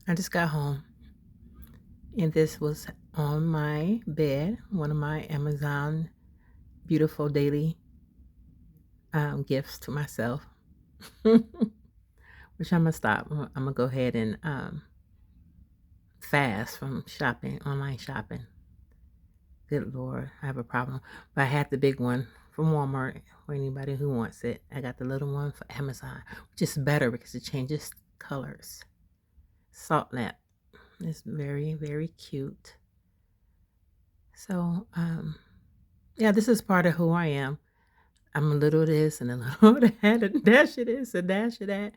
I just got home and this was on my bed, one of my Amazon beautiful daily gifts to myself, which I'm going to stop. I'm going to go ahead and fast from shopping, online shopping. Good Lord, I have a problem. But I had the big one from Walmart for anybody who wants it. I got the little one for Amazon, which is better because it changes colors. Salt lamp. It's very, very cute. So, yeah, this is part of who I am. I'm a little this and a little that, a dash of this, a dash of that.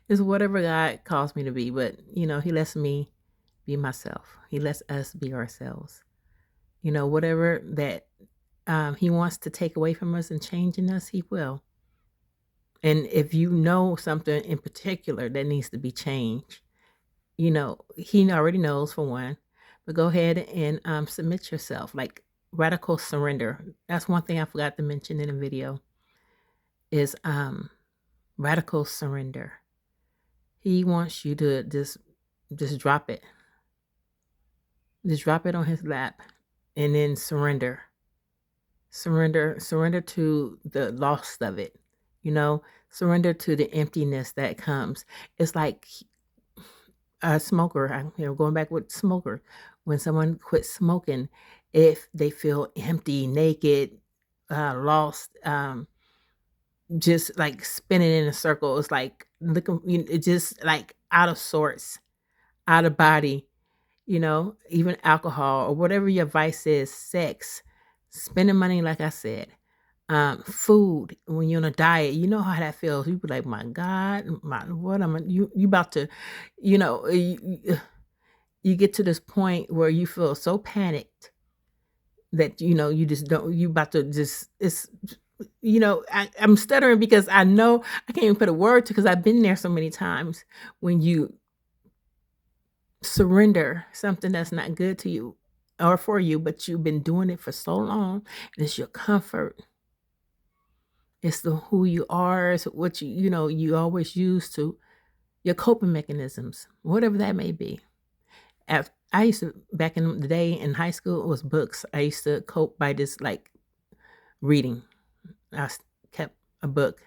It's whatever God calls me to be. But, He lets me be myself. He lets us be ourselves. Whatever that He wants to take away from us and change in us, He will. And if you know something in particular that needs to be changed, He already knows for one. But go ahead and submit yourself, like radical surrender. That's one thing I forgot to mention in the video is radical surrender. He wants you to just drop it. Just drop it on his lap and then surrender. Surrender to the loss of it. Surrender to the emptiness that comes. It's like a smoker, going back with smoker. When someone quits smoking, if they feel empty, naked, lost, just like spinning in a circle. It's like looking, it just like out of sorts, out of body, even alcohol or whatever your vice is, sex, spending money, like I said, food. When you're on a diet, you know how that feels. You be like, my God, what am I? You about to, you know, you get to this point where you feel so panicked that you just don't. You about to just it's I'm stuttering because I know I can't even put a word to because I've been there so many times when you surrender something that's not good to you or for you, but you've been doing it for so long, and it's your comfort. It's the who you are, it's what you always use to your coping mechanisms, whatever that may be. I used to back in the day in high school, it was books. I used to cope by just like reading. Kept a book.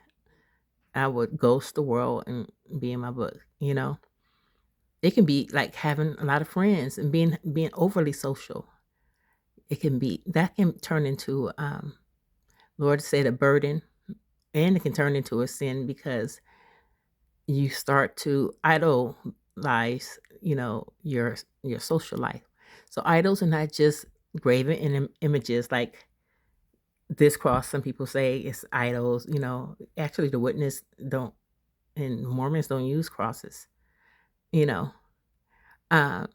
I would ghost the world and be in my book. It can be like having a lot of friends and being overly social. It can be that can turn into Lord said a burden, and it can turn into a sin because you start to idolize, your social life. So idols are not just graven images like this cross. Some people say it's idols. Actually, the witness don't, and Mormons don't use crosses. You know, um,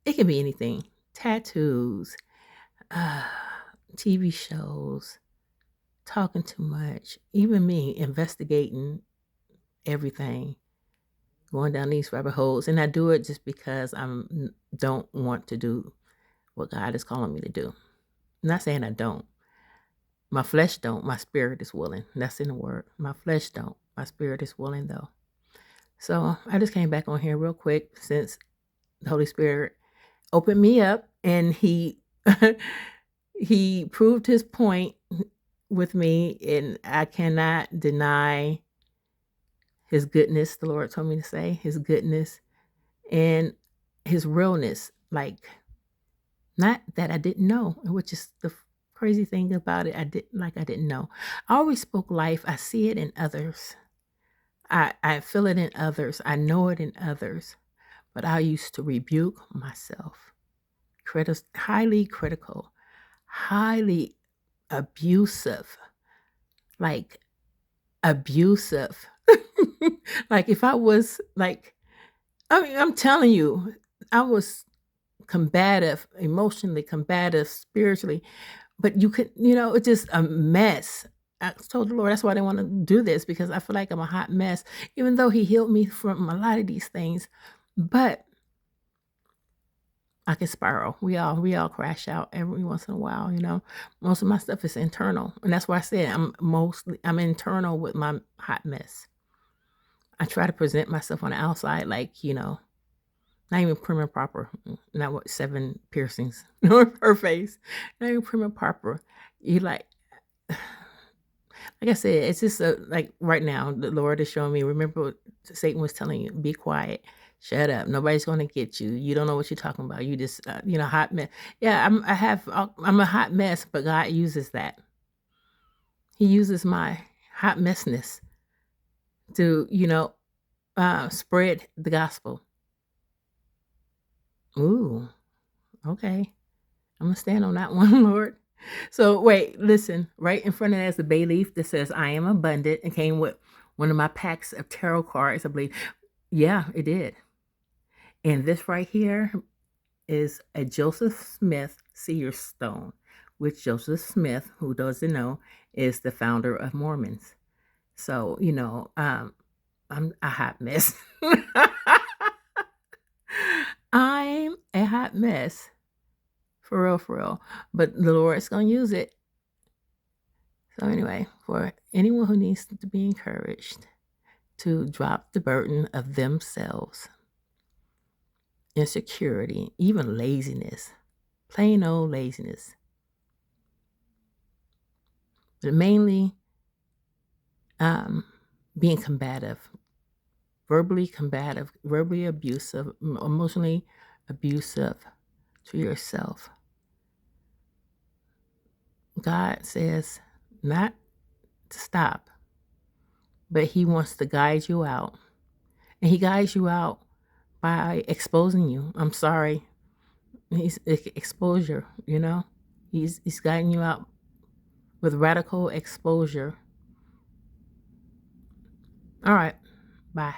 it can be anything: tattoos, uh, TV shows, talking too much. Even me investigating everything, going down these rabbit holes, and I do it just because don't want to do what God is calling me to do. I'm not saying I don't. My flesh don't. My spirit is willing. That's in the word. My flesh don't. My spirit is willing though. So I just came back on here real quick since the Holy Spirit opened me up and he he proved his point with me, and I cannot deny his goodness. The Lord told me to say his goodness and his realness. Like, not that I didn't know, which is the crazy thing about it. I didn't know. I always spoke life. I see it in others. I feel it in others. I know it in others. But I used to rebuke myself. Highly critical, highly abusive, like abusive. Like if I was like, I mean, I'm telling you, I was combative, emotionally combative, spiritually, but it's just a mess. I told the Lord that's why I didn't want to do this because I feel like I'm a hot mess, even though He healed me from a lot of these things. But I can spiral. We all crash out every once in a while. Most of my stuff is internal. And that's why I said I'm internal with my hot mess. I try to present myself on the outside like, Not even prim and proper. Not what 7 piercings on her face. Not even prim and proper. You like I said, it's just like right now, the Lord is showing me. Remember, what Satan was telling you, be quiet, shut up. Nobody's going to get you. You don't know what you're talking about. You just, hot mess. Yeah, I'm a hot mess, but God uses that. He uses my hot messness to, spread the gospel. Ooh, okay. I'm gonna stand on that one, Lord. So wait, listen. Right in front of that is a bay leaf that says "I am abundant" and came with one of my packs of tarot cards. I believe. Yeah, it did. And this right here is a Joseph Smith seer stone, which Joseph Smith, who doesn't know, is the founder of Mormons. So I'm a hot mess. I'm a hot mess. For real, for real. But the Lord's going to use it. So, anyway, for anyone who needs to be encouraged to drop the burden of themselves, insecurity, even laziness, plain old laziness, but mainly being verbally combative, verbally abusive, emotionally abusive to yourself. God says not to stop, but He wants to guide you out. And He guides you out by exposing you. I'm sorry. He's exposure, He's guiding you out with radical exposure. All right. Bye.